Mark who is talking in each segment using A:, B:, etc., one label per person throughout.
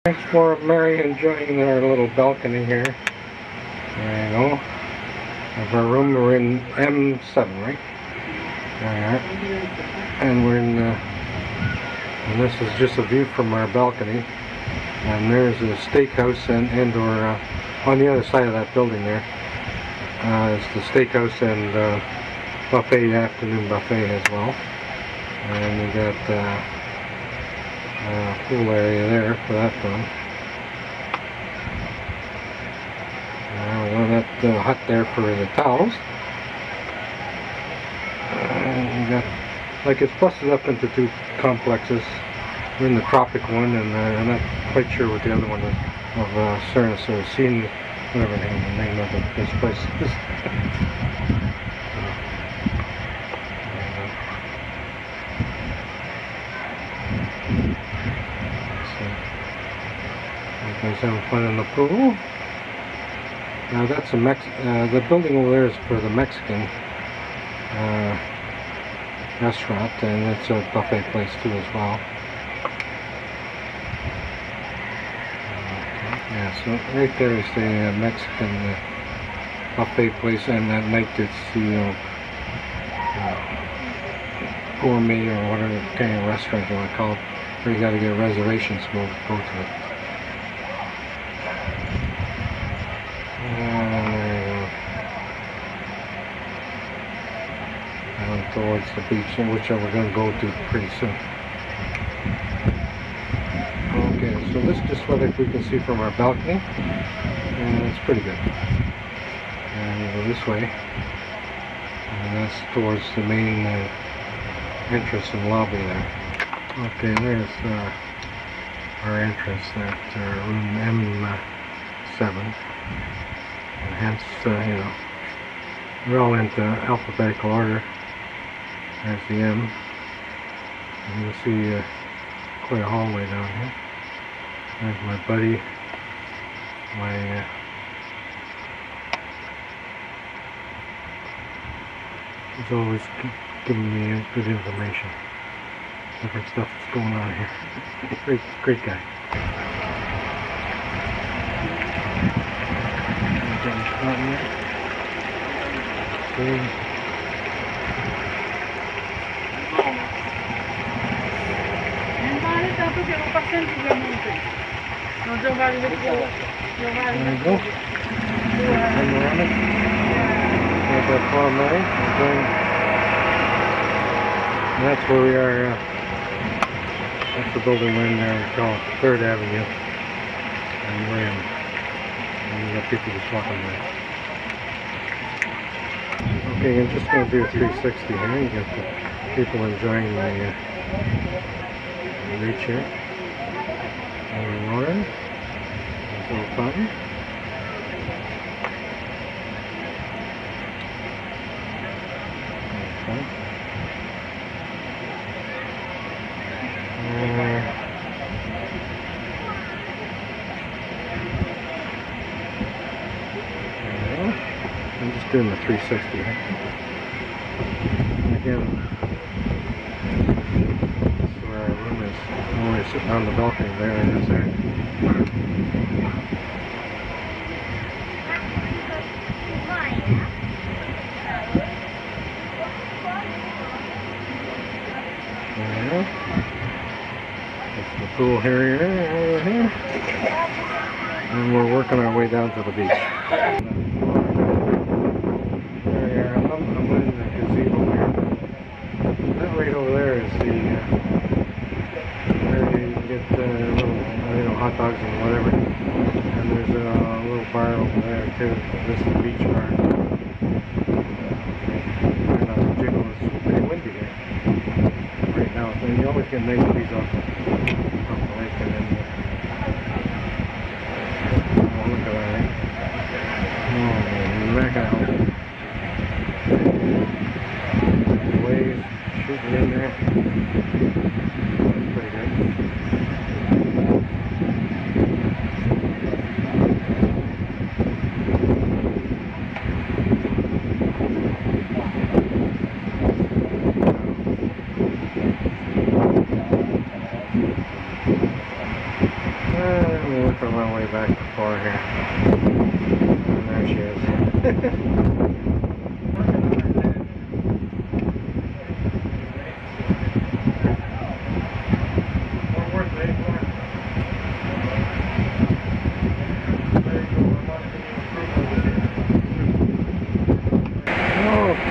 A: Thanks for Mary enjoying our little balcony here. There you go. Of our room, we're in M7, right? There we are. And we're in, and this is just a view from our balcony. And there's a steakhouse and or on the other side of that building there. It's the steakhouse and buffet, afternoon buffet as well. And we got pool area there for that one. We got that hut there for the towels. And we got, like, it's busted up into two complexes. We're in the tropic one, and I'm not quite sure what the other one is of Sirenis or Sirenis, whatever the name of this place is. Everybody's having fun in the pool. Now that's a the building over there is for the Mexican restaurant, and it's a buffet place too as well. Yeah, so right there is the Mexican buffet place, and at night it's the gourmet or whatever kind of restaurant you want to call it, where you got to get reservations to go to it. Down towards the beach, which we're going to go to pretty soon. Okay, so this is just what we can see from our balcony, and it's pretty good. And we go this way, and that's towards the main entrance and lobby there. Okay, there's our entrance at room M7, and hence, you know, we're all into alphabetical order. There's the M, and you'll see quite a hallway down here. There's my buddy, he's always giving me good information, different stuff that's going on here. Great guy.
B: Perché non fa sempre ovviamente, non giocare le cose, giocare le cose.
A: That's where we are, that's the building we're in there, we call it 3rd Avenue, and we're in, and we got people just walking by. Okay, I'm just going to do a 360 here. You got the people enjoying the beach here. And water. There's a little fountain. Okay. I'm just doing the 360 here. And again, we're sitting on the balcony there, and it is there. That's the pool area over here. And we're working our way down to the beach. There we are. I'm in the gazebo here. That right over there is the get little hot dogs and whatever, and there's a little bar over there too. This is the beach bar. And Jiggle is pretty windy here right now, so you always get nice breeze off the lake. And then oh, look at that, right? Oh man, back out. The waves shooting in there. That's pretty good. for my way back before here. And there she is.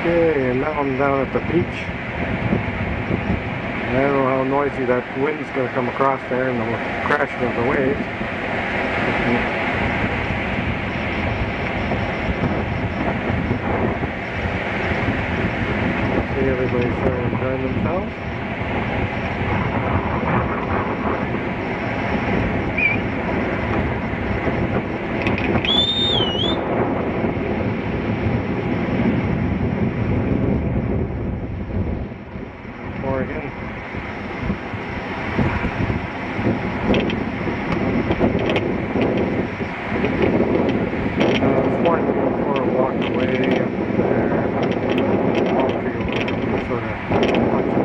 A: Okay, and now I'm down at the beach. I don't know how noisy that wind's going to come across there and the crashing of the waves. See everybody starting to enjoy themselves. Oregon. This morning we went for a walk away up there, ball field, sort of watch it.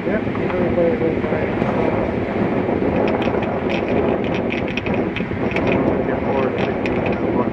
A: Yep, everybody's enjoying themselves. Looking forward to taking that walk.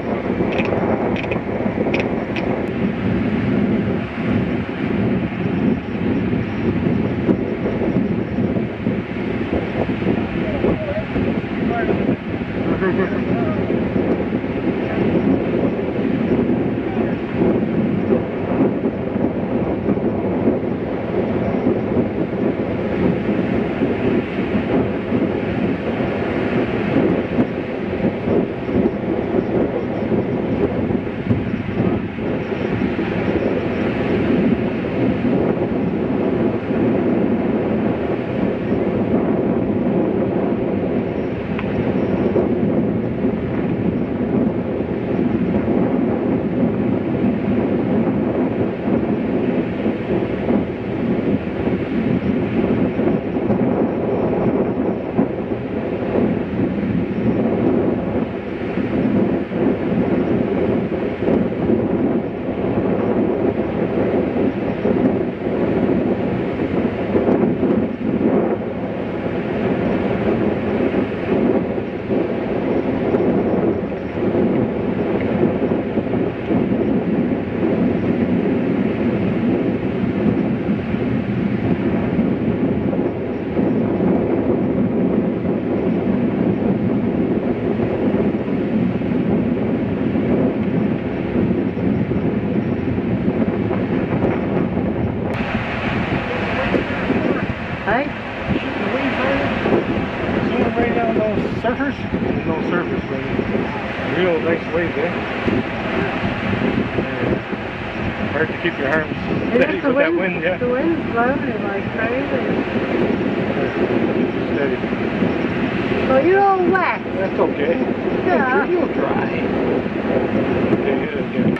B: Hey?
A: Zoom right down those surfers? No surfers, but real nice wave there. Hard to keep your arms steady with that wind, yeah.
B: The wind's blowing it like crazy.
A: Steady.
B: Well, you're all wet.
A: That's okay.
B: Yeah.
A: You'll dry. Okay, hit it again.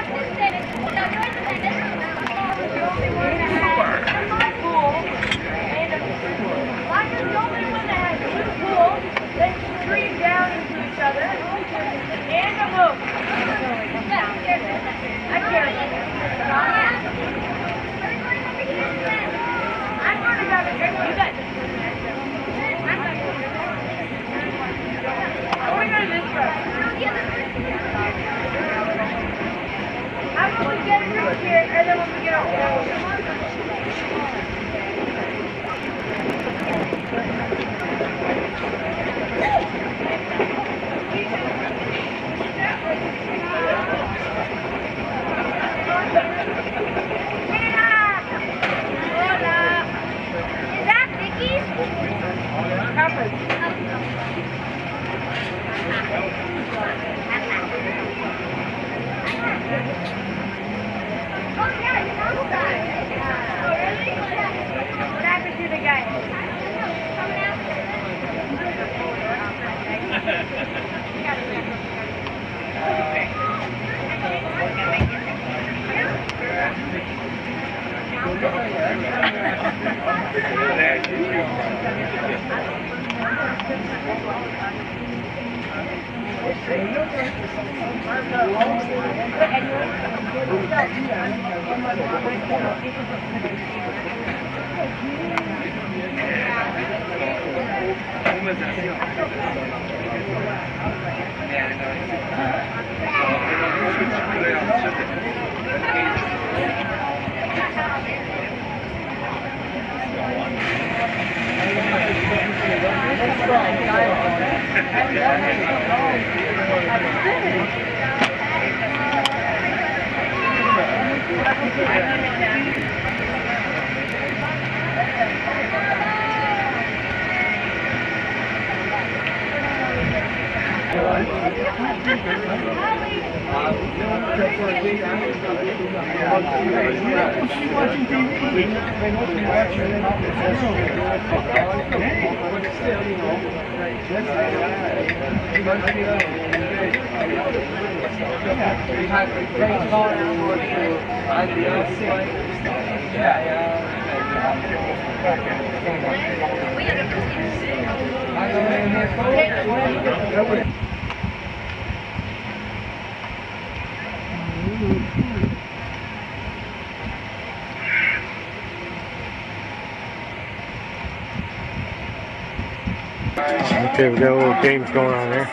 A: Okay, we got a little games going on there.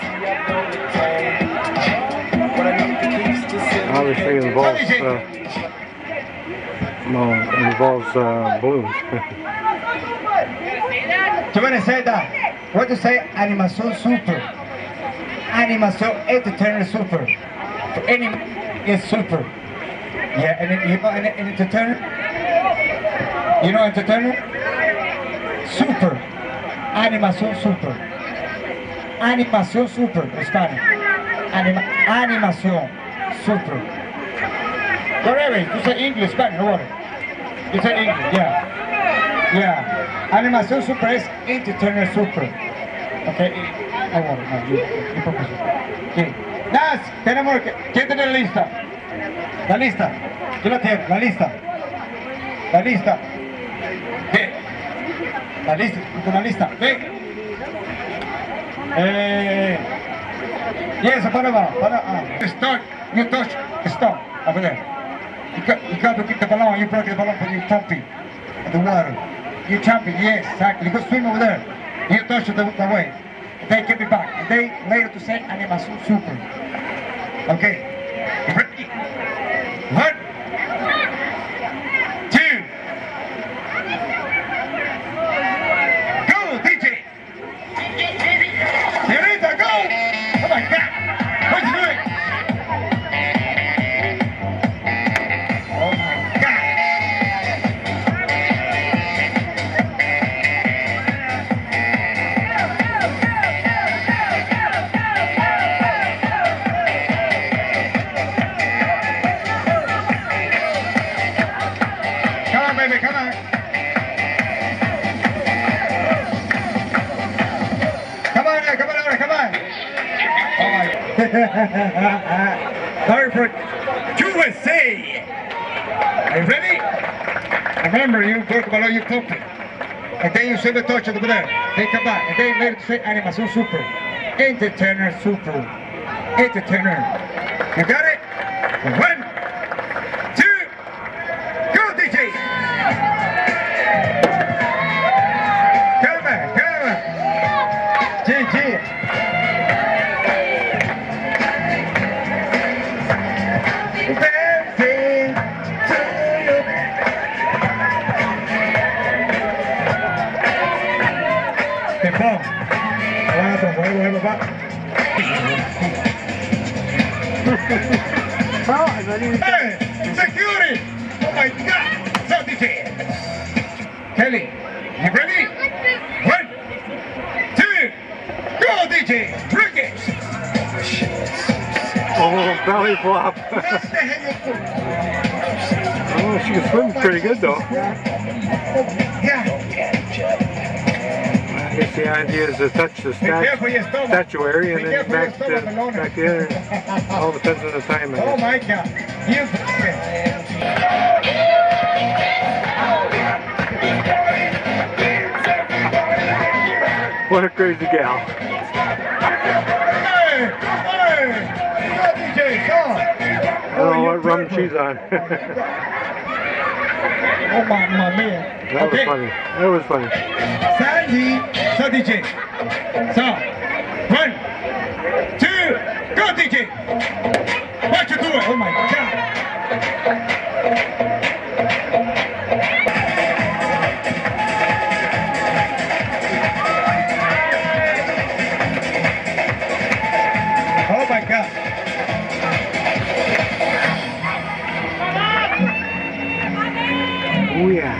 A: Obviously it involves balloons.
C: You want to say that? What to say? Animación super. Animación entertainer super. For any is super. Yeah, and then, you know an entertainer? You know entertainer? Super. Animación super. Animación super. Spanish. Animación super. Whatever. You say English, Spanish, or what? You say English, yeah. Yeah. Animación super es entertainer super. Okay. I want it. No, you propose it. Okay. Nas, tenemos que... ¿Quién tiene la lista? La lista. Yo la tengo. La lista. La lista. ¿Qué? La lista. Con la lista. ¿Qué? Yes, para. Start. You touch. Stop. Over there. You got to kick the balloon. You break the balloon when you jumping in the water. You jumping. Yes, exactly. You go swim over there. You touch the way. They give it back. And they later to say animación super. Okay. Ready? 1, 2. Go, DJ. Señorita, go. Oh my God. What you doing? Oh my God. Come on, baby, come on. Come on, come on, come on. Oh my. Sorry for USA. Are you ready? Remember, you work about your talking. And then you send the touch over there. They come back. And then later say animación super. Entertainer super. Entertainer. You got it? 1, 2, go, DJ. Come on, come on. GG. Hey, security! Oh my God! So DJ! Kelly, you ready? 1, 2, go DJ! Bring it!
A: Oh, belly flop. Oh, she can swim pretty good though.
C: Yeah.
A: I guess the idea is to touch the statuary and then back the other. All depends on the time.
C: Oh my God! You.
A: What a crazy gal.
C: Hey! Hey! Go DJ, come on!
A: I don't know what rum she's on.
C: Oh my man.
A: That was funny. That was funny.
C: Sandy! So DJ. So 1, 2, go DJ. What you doing? Oh my God. Oh my God.
A: Oh yeah.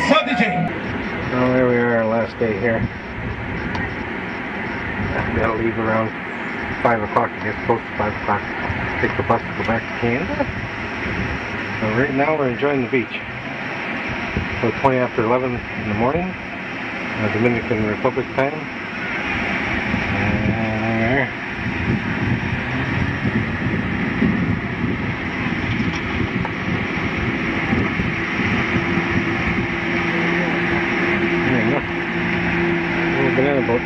C: So DJ.
A: Well, there we are, our last day here. I've got to leave around 5 o'clock. I guess close to 5 o'clock. Take the bus to go back to Canada. So right now we're enjoying the beach. So 20 after 11 in the morning, Dominican Republic time. And there you go. Little banana boat.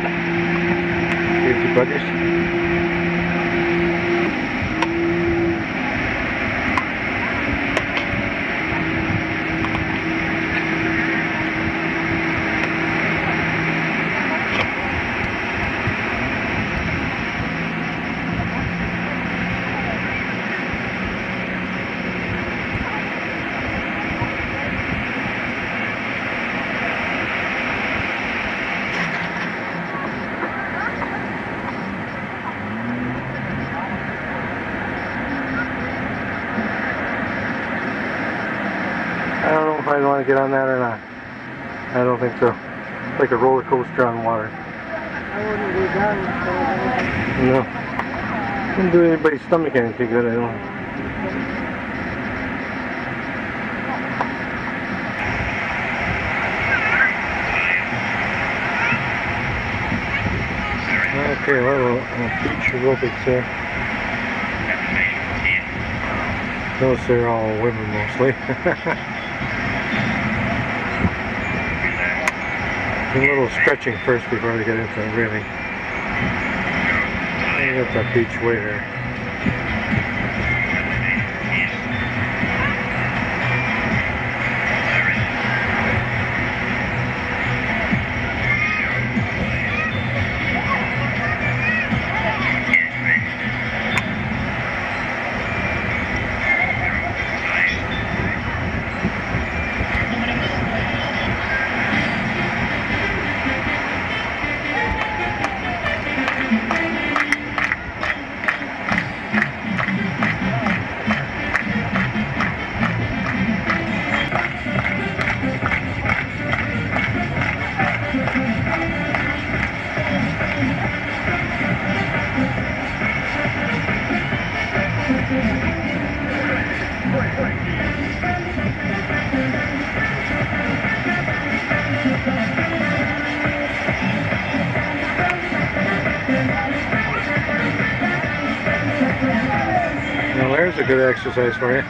A: Here's the buggers. I don't know if I want to get on that or not. I don't think so. It's like a roller coaster on water.
B: I wouldn't go down.
A: No. Wouldn't do anybody's stomach anything good, I don't. Okay, a little beach aerobics there. Those are all women mostly. A little stretching first before they get into it, really. You got that beach way there. Well, there's a good exercise for you.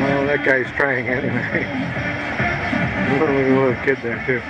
A: Well, that guy's trying anyway. Look at the little kid there too.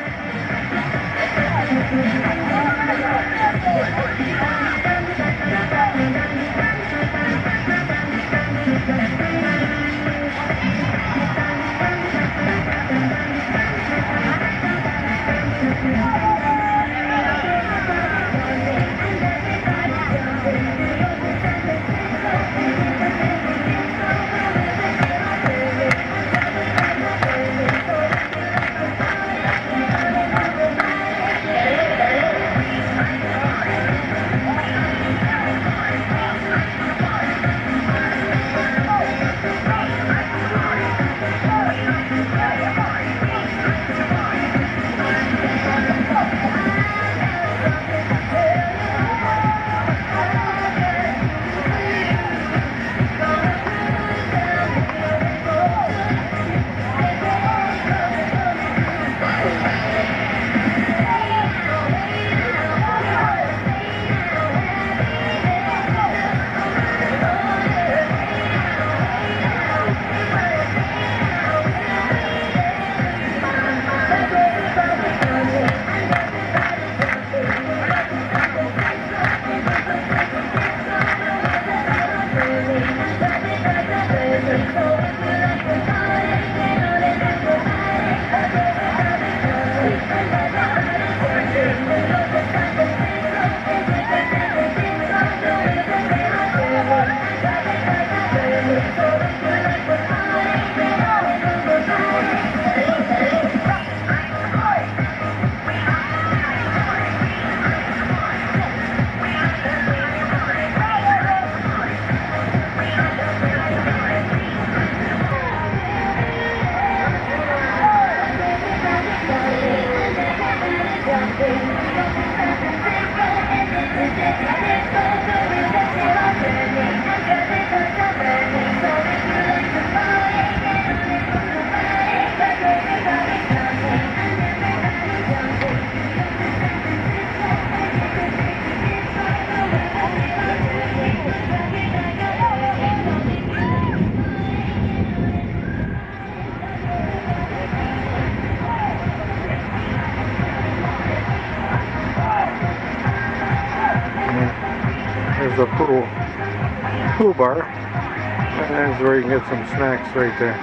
A: there's a pool bar, and there's where you can get some snacks right there.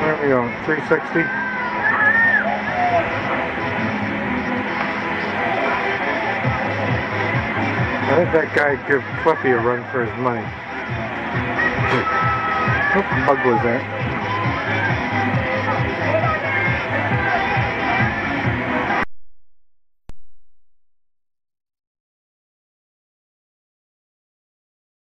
A: There we go, 360. I think that guy give Flippy a run for his money. What bug was that?